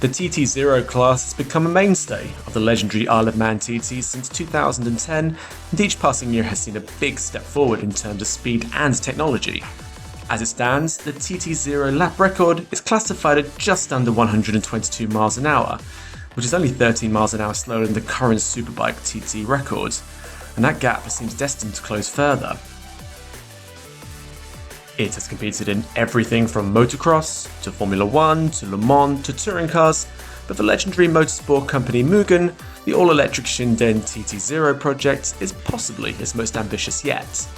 The TT0 class has become a mainstay of the legendary Isle of Man TT since 2010, and each passing year has seen a big step forward in terms of speed and technology. As it stands, the TT0 lap record is classified at just under 122 miles an hour, which is only 13 miles an hour slower than the current Superbike TT record, and that gap seems destined to close further. It has competed in everything from motocross, to Formula 1, to Le Mans, to touring cars, but for legendary motorsport company Mugen, the all-electric Shinden TT0 project is possibly its most ambitious yet.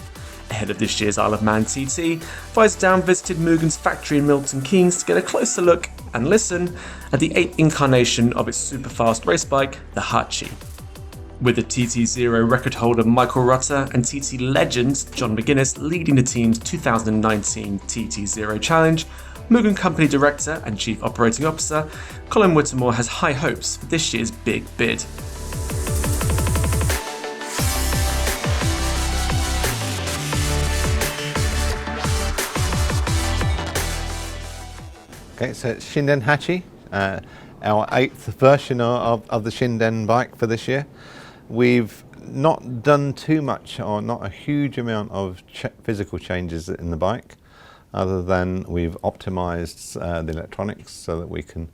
Ahead of this year's Isle of Man TT, Visordown visited Mugen's factory in Milton, Keynes to get a closer look and listen at the 8th incarnation of its super-fast race bike, the Hachi. With the TT0 record holder Michael Rutter and TT legend John McGuinness leading the team's 2019 TT0 challenge, Mugen Company Director and Chief Operating Officer Colin Whittemore has high hopes for this year's big bid. Okay, so it's Shinden Hachi, our 8th version of the Shinden bike for this year. We've not done too much or not a huge amount of physical changes in the bike, other than we've optimized the electronics so that we can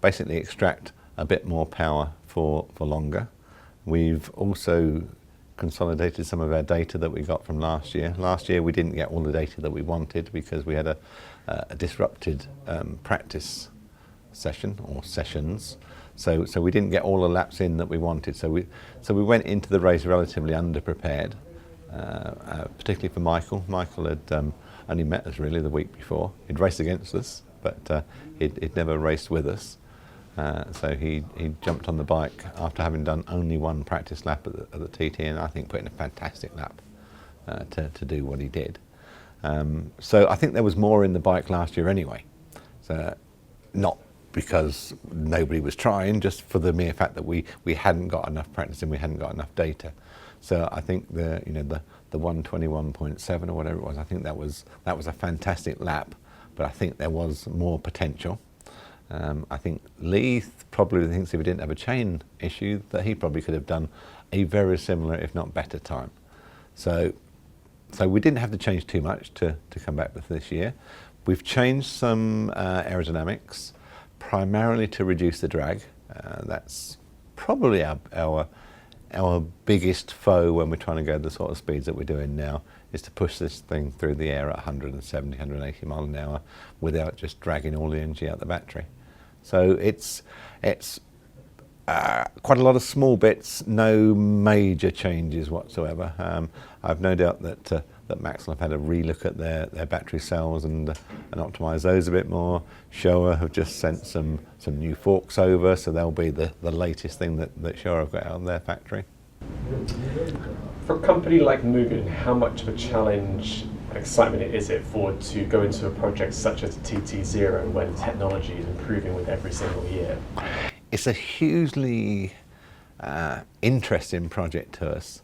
basically extract a bit more power for longer. We've also consolidated some of our data that we got from last year. Last year we didn't get all the data that we wanted because we had a disrupted practice session or sessions. So we didn't get all the laps in that we wanted. So we went into the race relatively underprepared, particularly for Michael. Michael had only met us really the week before. He'd raced against us, but he'd never raced with us. So he jumped on the bike after having done only one practice lap at the TT, and I think put in a fantastic lap to do what he did. So I think there was more in the bike last year anyway. So not because nobody was trying, just for the mere fact that we hadn't got enough practice and we hadn't got enough data. So I think the 121.7 or whatever it was, I think that was a fantastic lap, but I think there was more potential. I think Lee probably thinks if he didn't have a chain issue that he probably could have done a very similar, if not better, time. So we didn't have to change too much to come back with this year. We've changed some aerodynamics, primarily to reduce the drag. That's probably our biggest foe when we're trying to go the sort of speeds that we're doing now, is to push this thing through the air at 170, 180 mile an hour without just dragging all the energy out the battery. So it's quite a lot of small bits, no major changes whatsoever. I've no doubt that Maxwell have had a relook at their battery cells and optimise those a bit more. Showa have just sent some new forks over, so they'll be the latest thing that Showa have got out of their factory. For a company like Mugen, how much of a challenge and excitement is it to go into a project such as TT0 when technology is improving with every single year? It's a hugely interesting project to us.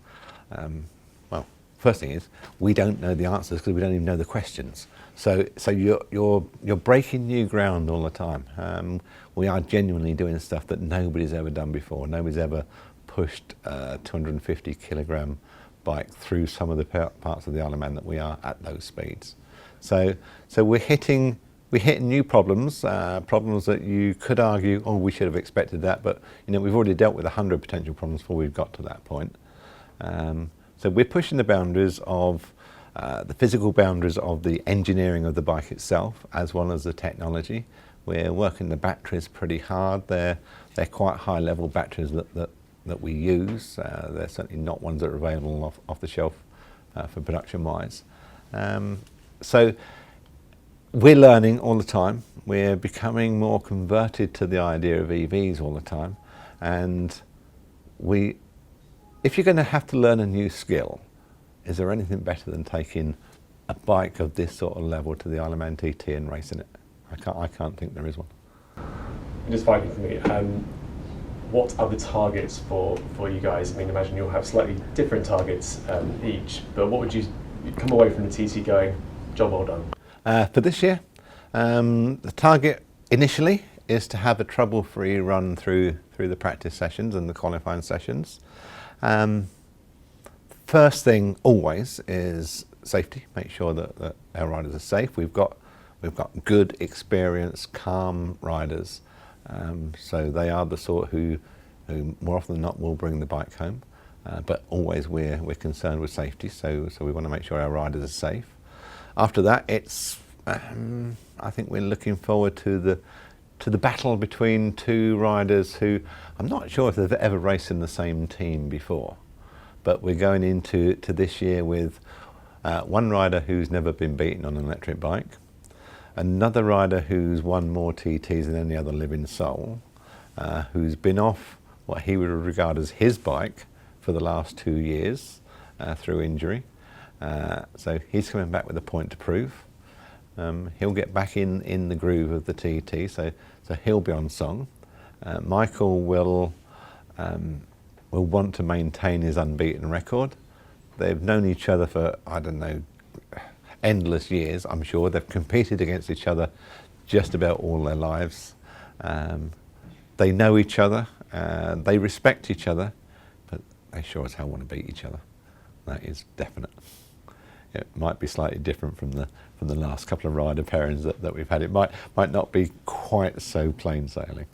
Well, first thing is we don't know the answers because we don't even know the questions. So you're breaking new ground all the time. We are genuinely doing stuff that nobody's ever done before. Nobody's ever pushed a 250 kilogram bike through some of the parts of the Isle of Man that we are at those speeds. So we're hitting new problems, problems that you could argue, oh, we should have expected that, but we've already dealt with 100 potential problems before we've got to that point. So we're pushing the boundaries of the physical boundaries of the engineering of the bike itself, as well as the technology. We're working the batteries pretty hard. They're quite high level batteries that we use. They're certainly not ones that are available off the shelf for production wise. So we're learning all the time. We're becoming more converted to the idea of EVs all the time. And if you're going to have to learn a new skill, is there anything better than taking a bike of this sort of level to the Isle of Man TT and racing it? I can't think there is one. Just finally for me, what are the targets for you guys? I mean, imagine you'll have slightly different targets each, but what would you come away from the TT going, John, well done? For this year, the target initially is to have a trouble-free run through the practice sessions and the qualifying sessions. First thing always is safety. Make sure that our riders are safe. We've got good, experienced, calm riders, so they are the sort who more often than not will bring the bike home. But always we're concerned with safety, so we want to make sure our riders are safe. After that, it's I think we're looking forward to the battle between two riders who I'm not sure if they've ever raced in the same team before, but we're going into this year with one rider who's never been beaten on an electric bike, another rider who's won more TTs than any other living soul, who's been off what he would regard as his bike for the last 2 years through injury. So he's coming back with a point to prove. He'll get back in the groove of the TT, so he'll be on song. Michael will want to maintain his unbeaten record. They've known each other for, I don't know, endless years, I'm sure. They've competed against each other just about all their lives. They know each other, they respect each other, but they sure as hell want to beat each other. That is definite. It might be slightly different from the last couple of rider pairings that we've had. It might not be quite so plain sailing.